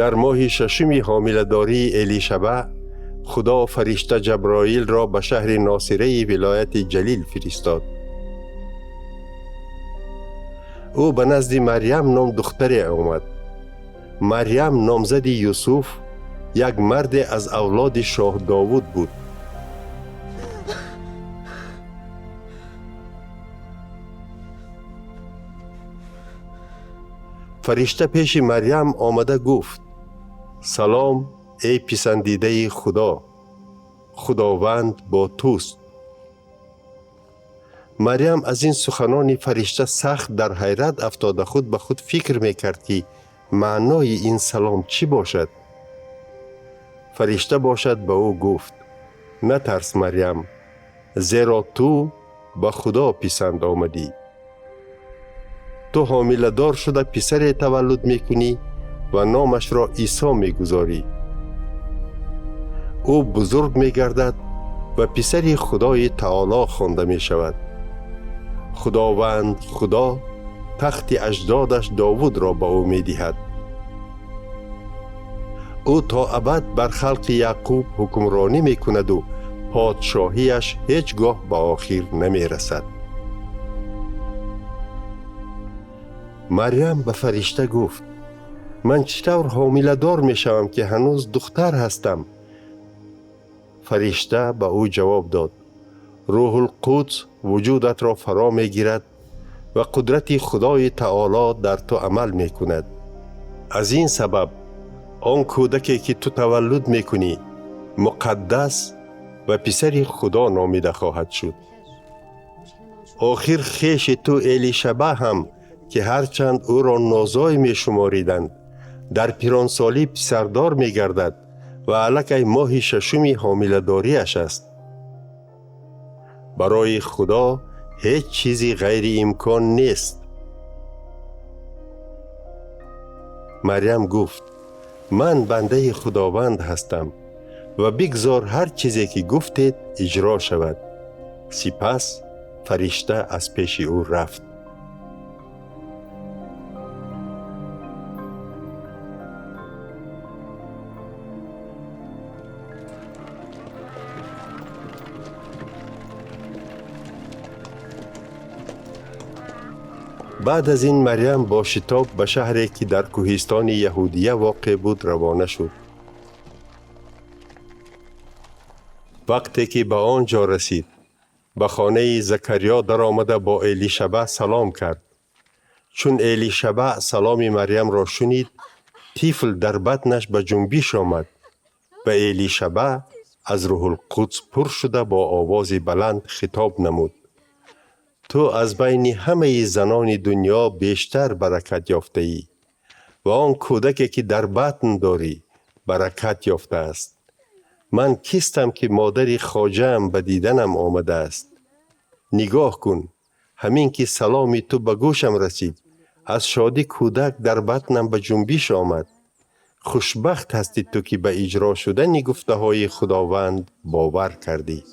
در ماه ششم حامله‌داری الیشبه، خدا فرشته جبرائیل را به شهر ناصره ولایت جلیل فرستاد. او به نزد مریم نام دختری آمد. مریم نامزد یوسف، یک مرد از اولاد شاه داوود بود. فرشته پیش مریم آمده گفت: سلام ای پسندیده خدا، خداوند با توست. مریم از این سخنان فرشته سخت در حیرت افتاده خود به خود فکر میکرد که معنای این سلام چی باشد. فرشته باشد به او گفت: نترس مریم، زیرا تو به خدا پسند آمدی. تو حامله دار شده پسری تولد میکنی و نامش را عیسی میگذاری. او بزرگ میگردد و پسری خدای تعالی خوانده می شود. خداوند خدا تخت اجدادش داوود را به او می دهد. او تا ابد بر خلق یعقوب حکمرانی می کند و پادشاهیش هیچگاه به آخر نمی رسد. مریم به فرشته گفت: من چطور حامله دار می شوم که هنوز دختر هستم؟ فرشته به او جواب داد: روح القدس وجودت را فرا می گیرد و قدرت خدای تعالی در تو عمل می کند. از این سبب آن کودکی که تو تولد می کنی مقدس و پسر خدا نامیده خواهد شد. آخر خویش تو الیشبه هم که هرچند او را نازای می شماریدند، در پیرانسالی پسردار می گردد و الکی ماه ششم حامله‌داری‌اش است. برای خدا هیچ چیزی غیر امکان نیست. مریم گفت: من بنده خداوند هستم و بگذار هر چیزی که گفتید اجرا شود. سپس فرشته از پیش او رفت. بعد از این مریم با شتاب به شهری که در کوهستان یهودیه واقع بود روانه شد. وقتی که به آنجا رسید، به خانه زکریا در آمده با الیشبه سلام کرد. چون الیشبه سلام مریم را شنید، طفل در بطنش به جنبش آمد و الیشبه از روح القدس پر شده با آواز بلند خطاب نمود: تو از بین همه زنان دنیا بیشتر برکت یافته ای و آن کودکی که در بطن داری برکت یافته است. من کیستم که مادر خواجه‌ام به دیدنم آمده است. نگاه کن، همین که سلام تو به گوشم رسید، از شادی کودک در بطنم به جنبش آمد. خوشبخت هستی تو که به اجرا شدن گفته های خداوند باور کردی.